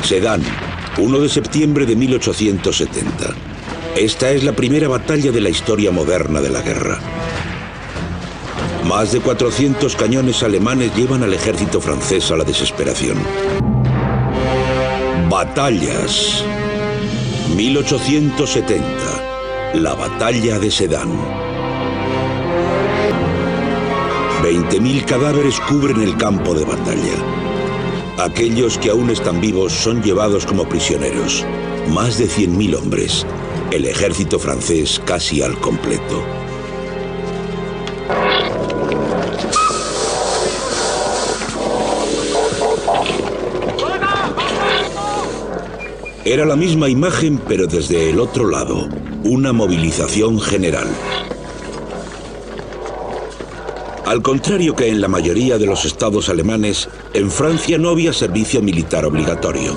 Sedan, 1 de septiembre de 1870. Esta es la primera batalla de la historia moderna de la guerra. Más de 400 cañones alemanes llevan al ejército francés a la desesperación. Batallas. 1870. La batalla de Sedan. 20.000 cadáveres cubren el campo de batalla. Aquellos que aún están vivos son llevados como prisioneros. Más de 100.000 hombres. El ejército francés casi al completo. Era la misma imagen, pero desde el otro lado. Una movilización general. Al contrario que en la mayoría de los estados alemanes, en Francia no había servicio militar obligatorio.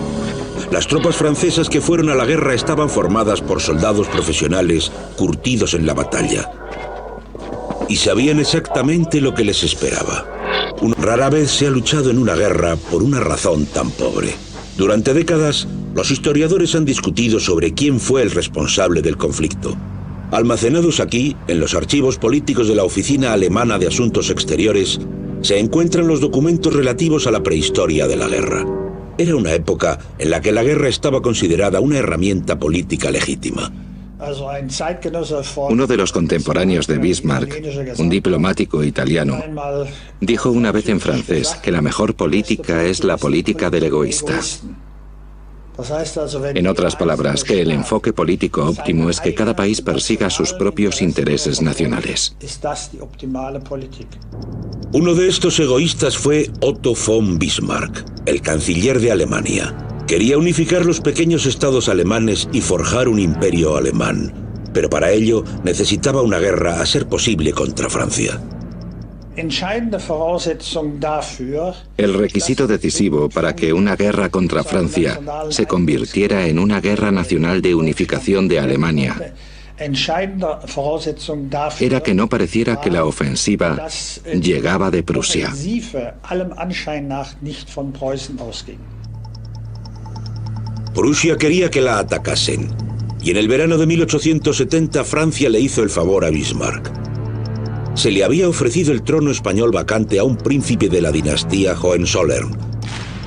Las tropas francesas que fueron a la guerra estaban formadas por soldados profesionales curtidos en la batalla. Y sabían exactamente lo que les esperaba. Rara vez se ha luchado en una guerra por una razón tan pobre. Durante décadas, los historiadores han discutido sobre quién fue el responsable del conflicto. Almacenados aquí, en los archivos políticos de la Oficina Alemana de Asuntos Exteriores, se encuentran los documentos relativos a la prehistoria de la guerra. Era una época en la que la guerra estaba considerada una herramienta política legítima. Uno de los contemporáneos de Bismarck, un diplomático italiano, dijo una vez en francés que la mejor política es la política del egoísta. En otras palabras, que el enfoque político óptimo es que cada país persiga sus propios intereses nacionales. Uno de estos egoístas fue Otto von Bismarck, el canciller de Alemania. Quería unificar los pequeños estados alemanes y forjar un imperio alemán, pero para ello necesitaba una guerra a ser posible contra Francia. El requisito decisivo para que una guerra contra Francia se convirtiera en una guerra nacional de unificación de Alemania era que no pareciera que la ofensiva llegaba de Prusia. Prusia quería que la atacasen, y en el verano de 1870 Francia le hizo el favor a Bismarck. Se le había ofrecido el trono español vacante a un príncipe de la dinastía Hohenzollern.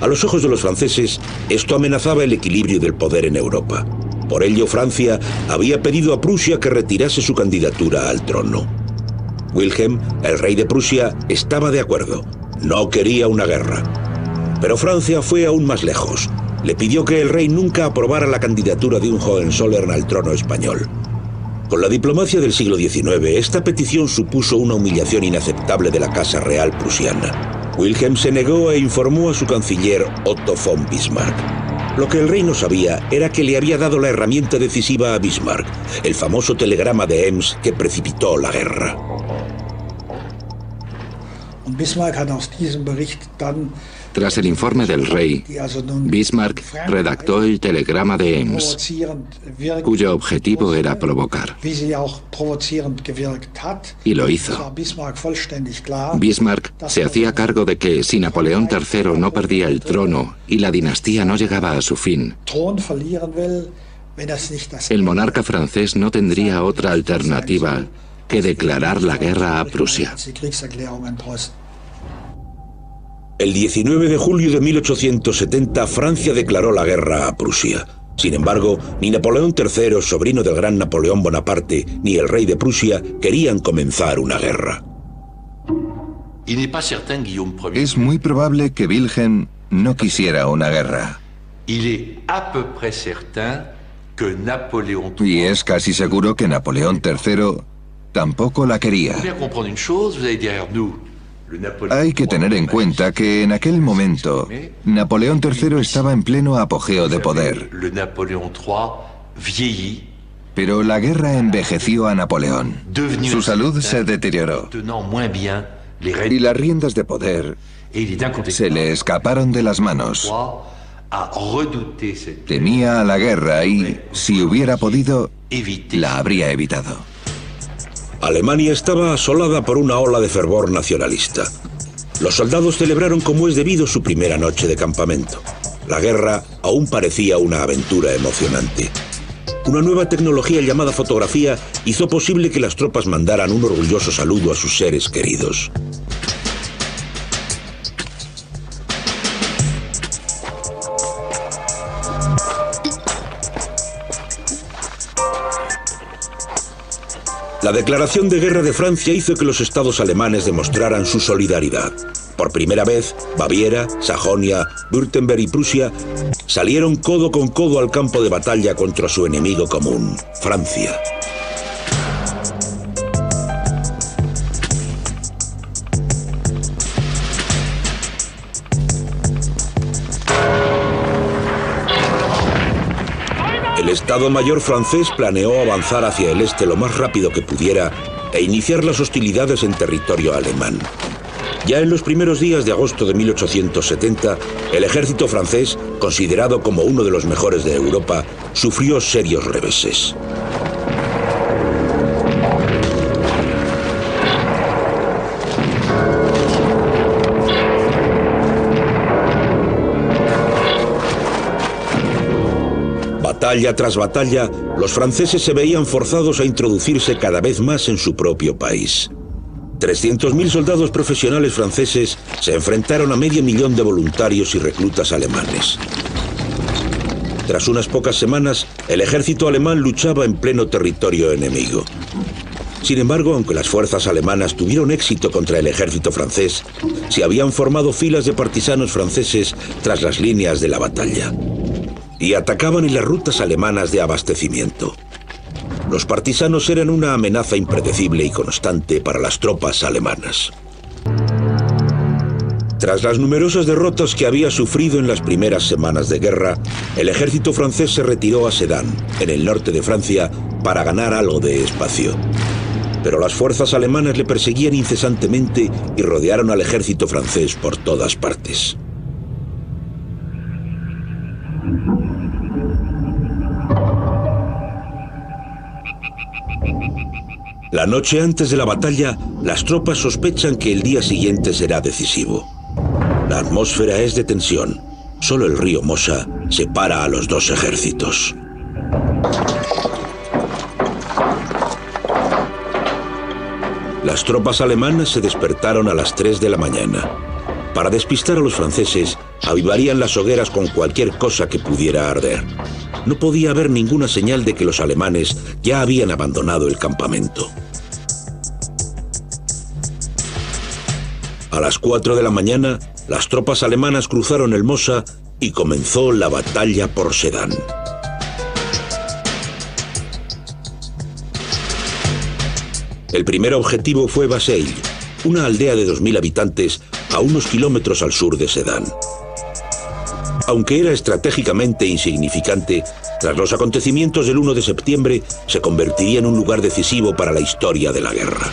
A los ojos de los franceses, esto amenazaba el equilibrio del poder en Europa. Por ello, Francia había pedido a Prusia que retirase su candidatura al trono. Wilhelm, el rey de Prusia, estaba de acuerdo. No quería una guerra. Pero Francia fue aún más lejos. Le pidió que el rey nunca aprobara la candidatura de un Hohenzollern al trono español. Con la diplomacia del siglo XIX, esta petición supuso una humillación inaceptable de la Casa Real prusiana. Wilhelm se negó e informó a su canciller Otto von Bismarck. Lo que el rey no sabía era que le había dado la herramienta decisiva a Bismarck, el famoso telegrama de Ems que precipitó la guerra. Tras el informe del rey, Bismarck redactó el telegrama de Ems, cuyo objetivo era provocar. Y lo hizo. Bismarck se hacía cargo de que si Napoleón III no perdía el trono y la dinastía no llegaba a su fin, el monarca francés no tendría otra alternativa que declarar la guerra a Prusia. El 19 de julio de 1870, Francia declaró la guerra a Prusia. Sin embargo, ni Napoleón III, sobrino del gran Napoleón Bonaparte, ni el rey de Prusia querían comenzar una guerra. Es muy probable que Wilhelm no quisiera una guerra. Y es casi seguro que Napoleón III tampoco la quería. Hay que tener en cuenta que en aquel momento Napoleón III estaba en pleno apogeo de poder. Pero la guerra envejeció a Napoleón. Su salud se deterioró. Y las riendas de poder se le escaparon de las manos. Temía a la guerra y, si hubiera podido, la habría evitado. Alemania estaba asolada por una ola de fervor nacionalista. Los soldados celebraron como es debido su primera noche de campamento. la guerra aún parecía una aventura emocionante. Una nueva tecnología llamada fotografía hizo posible que las tropas mandaran un orgulloso saludo a sus seres queridos. La declaración de guerra de Francia hizo que los estados alemanes demostraran su solidaridad. Por primera vez, Baviera, Sajonia, Württemberg y Prusia salieron codo con codo al campo de batalla contra su enemigo común, Francia. El Estado Mayor francés planeó avanzar hacia el este lo más rápido que pudiera e iniciar las hostilidades en territorio alemán. Ya en los primeros días de agosto de 1870, el ejército francés, considerado como uno de los mejores de Europa, sufrió serios reveses. Batalla tras batalla, los franceses se veían forzados a introducirse cada vez más en su propio país. 300.000 soldados profesionales franceses se enfrentaron a 500.000 de voluntarios y reclutas alemanes. Tras unas pocas semanas, el ejército alemán luchaba en pleno territorio enemigo. Sin embargo, aunque las fuerzas alemanas tuvieron éxito contra el ejército francés, se habían formado filas de partisanos franceses tras las líneas de la batalla y atacaban en las rutas alemanas de abastecimiento. Los partisanos eran una amenaza impredecible y constante para las tropas alemanas. Tras las numerosas derrotas que había sufrido en las primeras semanas de guerra, el ejército francés se retiró a Sedan, en el norte de Francia, para ganar algo de espacio. Pero las fuerzas alemanas le perseguían incesantemente y rodearon al ejército francés por todas partes. La noche antes de la batalla, las tropas sospechan que el día siguiente será decisivo. La atmósfera es de tensión. Solo el río Mosa separa a los dos ejércitos. Las tropas alemanas se despertaron a las 3 de la mañana. Para despistar a los franceses, avivarían las hogueras con cualquier cosa que pudiera arder. No podía haber ninguna señal de que los alemanes ya habían abandonado el campamento. A las 4 de la mañana, las tropas alemanas cruzaron el Mosa y comenzó la batalla por Sedan. El primer objetivo fue Bazeilles, una aldea de 2.000 habitantes a unos kilómetros al sur de Sedan. Aunque era estratégicamente insignificante, tras los acontecimientos del 1 de septiembre, se convertiría en un lugar decisivo para la historia de la guerra.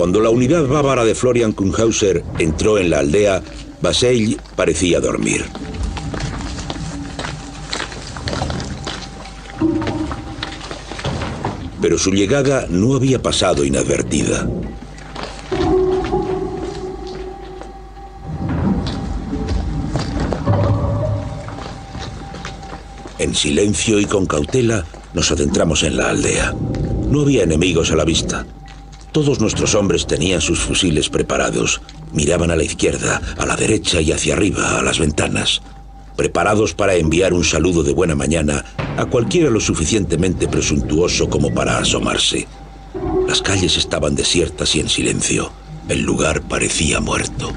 Cuando la unidad bávara de Florian Kuhnhauser entró en la aldea, Bazeilles parecía dormir. Pero su llegada no había pasado inadvertida. En silencio y con cautela nos adentramos en la aldea. No había enemigos a la vista. Todos nuestros hombres tenían sus fusiles preparados. Miraban a la izquierda, a la derecha y hacia arriba, a las ventanas, preparados para enviar un saludo de buena mañana a cualquiera lo suficientemente presuntuoso como para asomarse. Las calles estaban desiertas y en silencio. El lugar parecía muerto.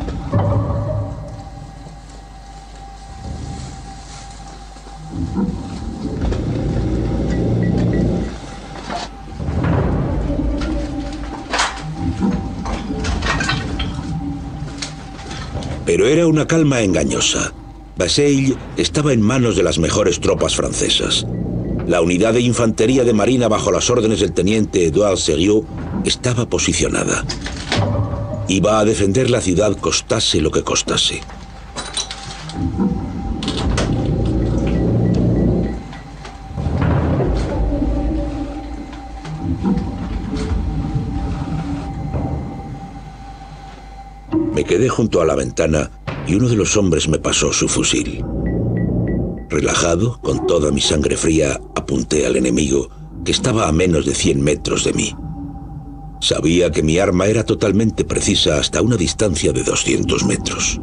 Pero era una calma engañosa. Bazeilles estaba en manos de las mejores tropas francesas. La unidad de infantería de marina bajo las órdenes del teniente Edouard Serriot estaba posicionada. Iba a defender la ciudad costase lo que costase. Me quedé junto a la ventana y uno de los hombres me pasó su fusil. Relajado, con toda mi sangre fría, apunté al enemigo, que estaba a menos de 100 metros de mí. Sabía que mi arma era totalmente precisa hasta una distancia de 200 metros.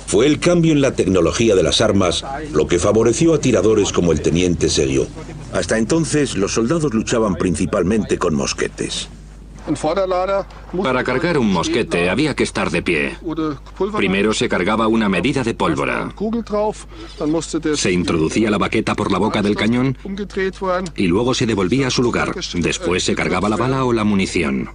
Fue el cambio en la tecnología de las armas lo que favoreció a tiradores como el teniente Serriot. Hasta entonces, los soldados luchaban principalmente con mosquetes. Para cargar un mosquete había que estar de pie. Primero se cargaba una medida de pólvora. Se introducía la baqueta por la boca del cañón y luego se devolvía a su lugar. Después se cargaba la bala o la munición.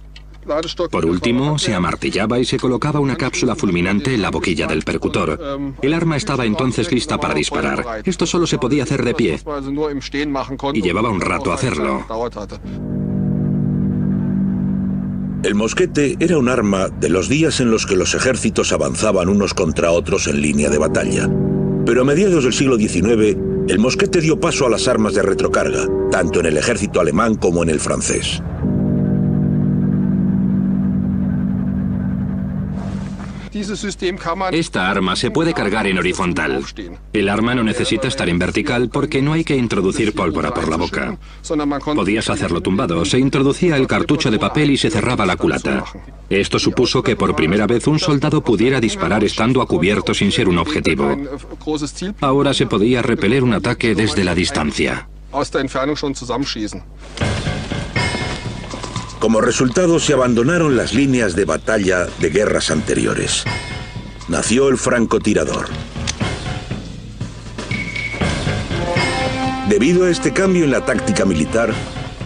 Por último, se amartillaba y se colocaba una cápsula fulminante en la boquilla del percutor. El arma estaba entonces lista para disparar. Esto solo se podía hacer de pie y llevaba un rato hacerlo. El mosquete era un arma de los días en los que los ejércitos avanzaban unos contra otros en línea de batalla. Pero a mediados del siglo XIX, el mosquete dio paso a las armas de retrocarga, tanto en el ejército alemán como en el francés. Esta arma se puede cargar en horizontal. El arma no necesita estar en vertical porque no hay que introducir pólvora por la boca. Podías hacerlo tumbado. Se introducía el cartucho de papel y se cerraba la culata. Esto supuso que por primera vez un soldado pudiera disparar estando a cubierto sin ser un objetivo. Ahora se podía repeler un ataque desde la distancia. Como resultado, se abandonaron las líneas de batalla de guerras anteriores. Nació el francotirador. Debido a este cambio en la táctica militar,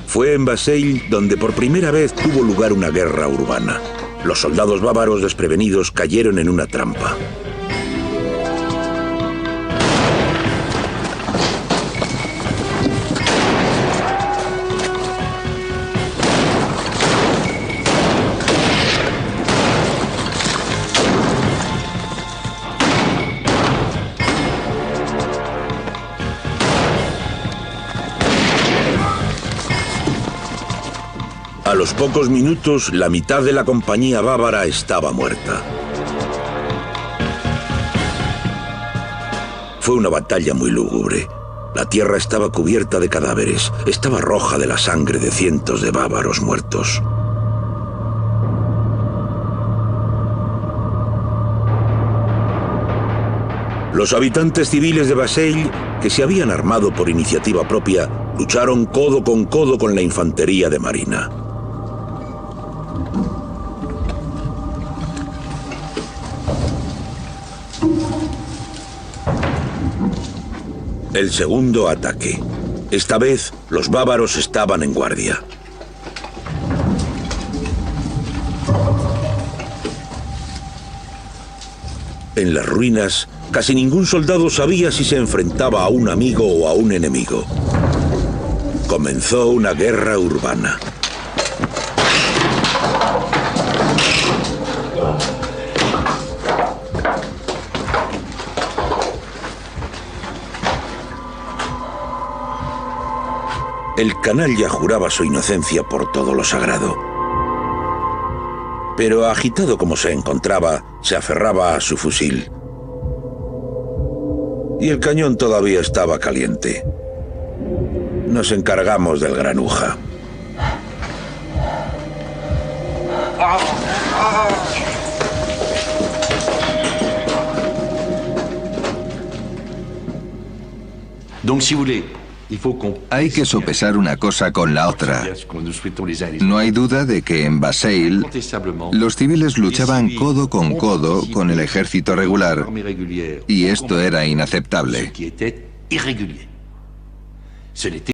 fue en Bazeilles donde por primera vez tuvo lugar una guerra urbana. Los soldados bávaros desprevenidos cayeron en una trampa. A los pocos minutos, la mitad de la compañía bávara estaba muerta. Fue una batalla muy lúgubre. La tierra estaba cubierta de cadáveres, estaba roja de la sangre de cientos de bávaros muertos. Los habitantes civiles de Bazeilles, que se habían armado por iniciativa propia, lucharon codo con la infantería de marina. El segundo ataque. Esta vez, los bávaros estaban en guardia. En las ruinas, casi ningún soldado sabía si se enfrentaba a un amigo o a un enemigo. Comenzó una guerra urbana. El canalla juraba su inocencia por todo lo sagrado. Pero agitado como se encontraba, se aferraba a su fusil. Y el cañón todavía estaba caliente. Nos encargamos del granuja. Hay que sopesar una cosa con la otra. No hay duda de que en Bazeilles los civiles luchaban codo con el ejército regular y esto era inaceptable.